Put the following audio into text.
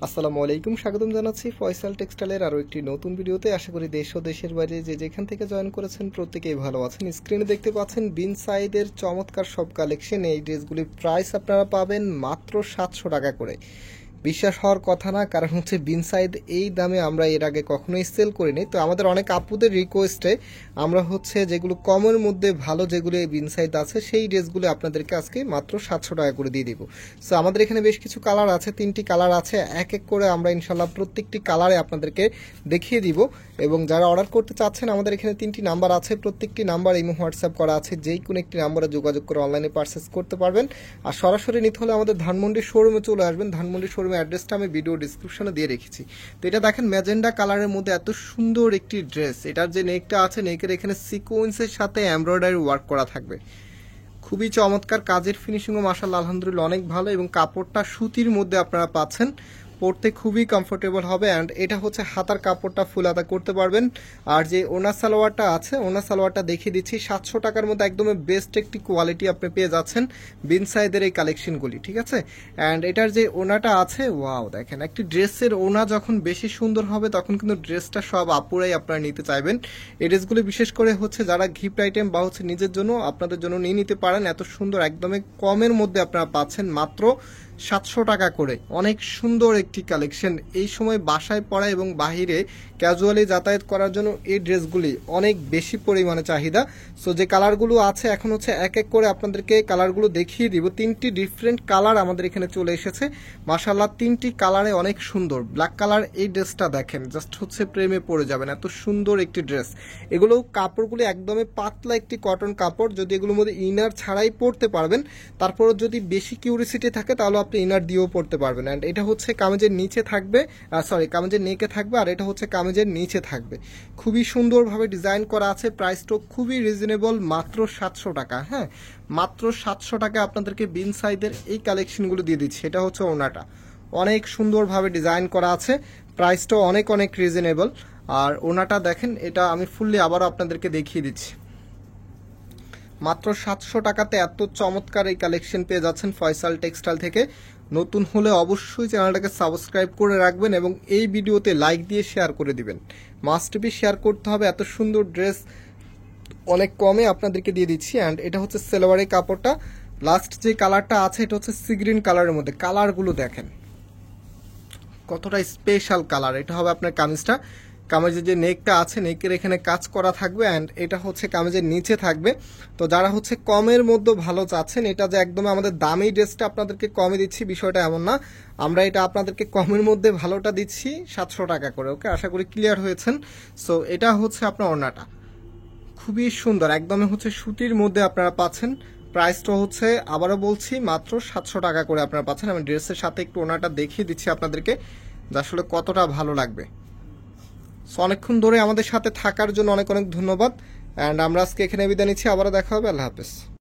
আসসালামু আলাইকুম, স্বাগতম জানাচ্ছি ফয়সাল টেক্সটাইলের আরও একটি নতুন ভিডিওতে। আশা করি দেশ ও দেশের বাইরে যে যেখান থেকে জয়েন করেছেন প্রত্যেকেই ভালো আছেন। স্ক্রিনে দেখতে পাচ্ছেন বিন সাইদের চমৎকার সব কালেকশন। এই ড্রেসগুলির প্রাইস আপনারা পাবেন মাত্র 700 টাকা করে। বিশ্বাস হওয়ার কথা না, কারণ হচ্ছে বিন সাইদ এই দামে আমরা এর আগে কখনোই সেল করিনি। তো আমাদের অনেক আপুদের রিকোয়েস্টে আমরা হচ্ছে যেগুলো কমের মধ্যে ভালো যেগুলো বিন সাইদ আছে সেই ড্রেসগুলো আপনাদেরকে আজকে মাত্র 700 টাকা করে দিয়ে দিব। সো আমাদের এখানে বেশ কিছু কালার আছে, 3টি কালার আছে। এক এক করে আমরা ইনশাল্লাহ প্রত্যেকটি কালারে আপনাদেরকে দেখিয়ে দিব। এবং যারা অর্ডার করতে চাচ্ছেন, আমাদের এখানে 3টি নাম্বার আছে, প্রত্যেকটি নাম্বার ইমো হোয়াটসঅ্যাপ করা আছে। যেই কোনো একটি নাম্বারে যোগাযোগ করে অনলাইনে পারচেস করতে পারবেন। আর সরাসরি নিতে হলে আমাদের ধানমন্ডি শোরুমে চলে আসবেন। ধানমন্ডি শোরুমের অ্যাড্রেসটা আমি ভিডিও ডিসক্রিপশনে দিয়ে রেখেছি। তো এটা দেখেন ম্যাজেন্ডা কালারের মধ্যে এত সুন্দর একটি ড্রেস। এটার যে নেকটা আছে, নেকের এখানে সিকোয়েন্সের সাথে এমব্রয়ডারি ওয়ার্ক করা থাকবে। খুবই চমৎকার, কাজের ফিনিশিংও মাশাআল্লাহ আলহামদুলিল্লাহ অনেক ভালো। এবং কাপড়টা সুতির মধ্যে আপনারা পাচ্ছেন, পরতে খুবই কমফোর্টেবল হবে। অ্যান্ড এটা হচ্ছে হাতার কাপড়টা ফুল হাতা করতে পারবেন। আর যে ওনা সালোয়ারটা আছে, ওনা সালোয়ারটা দেখিয়ে দিচ্ছি। 700 টাকার মধ্যে একদম বেস্ট একটি কোয়ালিটি আপনি পেয়ে যাচ্ছেন বিন সাইদের এই কালেকশনগুলি, ঠিক আছে। অ্যান্ড এটার যে ওনাটা আছে, ওয়াও দেখেন, একটি ড্রেসের ওনা যখন বেশি সুন্দর হবে তখন কিন্তু ড্রেসটা সব আপুরাই আপনারা নিতে চাইবেন। এই ড্রেসগুলি বিশেষ করে হচ্ছে যারা গিফট আইটেম বা হচ্ছে নিজের জন্য আপনাদের জন্য নিয়ে নিতে পারেন। এত সুন্দর একদমই কমের মধ্যে আপনারা পাচ্ছেন মাত্র 700 টাকা করে। অনেক সুন্দর একটি কালেকশন। এই সময় বাসায় পড়া এবং বাহিরে ক্যাজুয়ালি যাতায়াত করার জন্য এই ড্রেসগুলি অনেক বেশি পরিমাণে চাহিদা। সো যে কালারগুলো আছে এখন হচ্ছে এক এক করে আপনাদেরকে কালারগুলো দেখিয়ে দিব। 3টি ডিফারেন্ট কালার আমাদের এখানে চলে এসেছে। মাশাআল্লাহ 3টি কালারে অনেক সুন্দর। ব্ল্যাক কালার এই ড্রেসটা দেখেন, জাস্ট হচ্ছে প্রেমে পড়ে যাবেন, এত সুন্দর একটি ড্রেস। এগুলো কাপড়গুলি একদমই পাতলা একটি কটন কাপড়। যদি এগুলোর মধ্যে ইনার ছাড়াই পরতে পারবেন, তারপরও যদি বেশি কিউরিসিটি থাকে তাহলে আপনি ইনার দিয়েও পড়তে পারবেন। অ্যান্ড এটা হচ্ছে কামিজের নিচে থাকবে, কামিজের নেকে থাকবে, আর এটা হচ্ছে কামিজের নিচে থাকবে। খুবই সুন্দরভাবে ডিজাইন করা আছে। প্রাইসটাও খুবই রিজনেবল, মাত্র 700 টাকা। হ্যাঁ, মাত্র 700 টাকা আপনাদেরকে বিন সাইদের এই কালেকশনগুলো দিয়ে দিচ্ছি। এটা হচ্ছে ওনাটা, অনেক সুন্দরভাবে ডিজাইন করা আছে। প্রাইসটাও অনেক অনেক রিজনেবল। আর ওনাটা দেখেন, এটা আমি ফুললি আবারও আপনাদেরকে দেখিয়ে দিচ্ছি। মাত্র 700 টাকাতে এত চমৎকার এই কালেকশন পেয়ে যাচ্ছেন ফয়সাল টেক্সটাইল থেকে। নতুন হলে অবশ্যই চ্যানেলটাকে সাবস্ক্রাইব করে রাখবেন এবং এই ভিডিওতে লাইক দিয়ে শেয়ার করে দিবেন। মাস্ট বি শেয়ার করতে হবে। এত সুন্দর ড্রেস অনেক কমে আপনাদেরকে দিয়ে দিচ্ছি। অ্যান্ড এটা হচ্ছে সেলোয়ারের কাপড়টা। লাস্ট যে কালারটা আছে এটা হচ্ছে সি গ্রিন কালারের মধ্যে। কালারগুলো দেখেন কতটা স্পেশাল কালার। এটা হবে আপনার কামিজটা। কামিজের যে নেকটা আছে, নেকের এখানে কাজ করা থাকবে। অ্যান্ড এটা হচ্ছে কামিজের নিচে থাকবে। তো যারা হচ্ছে কমের মধ্যে ভালো চাচ্ছেন, এটা যে একদম আমাদের দামি ড্রেসটা আপনাদেরকে কমে দিচ্ছি বিষয়টা এমন না। আমরা এটা আপনাদেরকে কমের মধ্যে ভালোটা দিচ্ছি 700 টাকা করে। ওকে, আশা করি ক্লিয়ার হয়েছেন। সো এটা হচ্ছে আপনার ওড়নাটা, খুবই সুন্দর, একদমই হচ্ছে সুতির মধ্যে আপনারা পাচ্ছেন। প্রাইসটা হচ্ছে আবারও বলছি মাত্র 700 টাকা করে আপনারা পাচ্ছেন। আমি ড্রেসের সাথে একটু ওনাটা দেখিয়ে দিচ্ছি আপনাদেরকে, যে আসলে কতটা ভালো লাগবে। সো অনেকক্ষণ ধরে আমাদের সাথে থাকার জন্য অনেক অনেক ধন্যবাদ। অ্যান্ড আমরা আজকে এখানে বিদায় নিচ্ছি। আবারও দেখা হবে। আল্লাহ হাফেজ।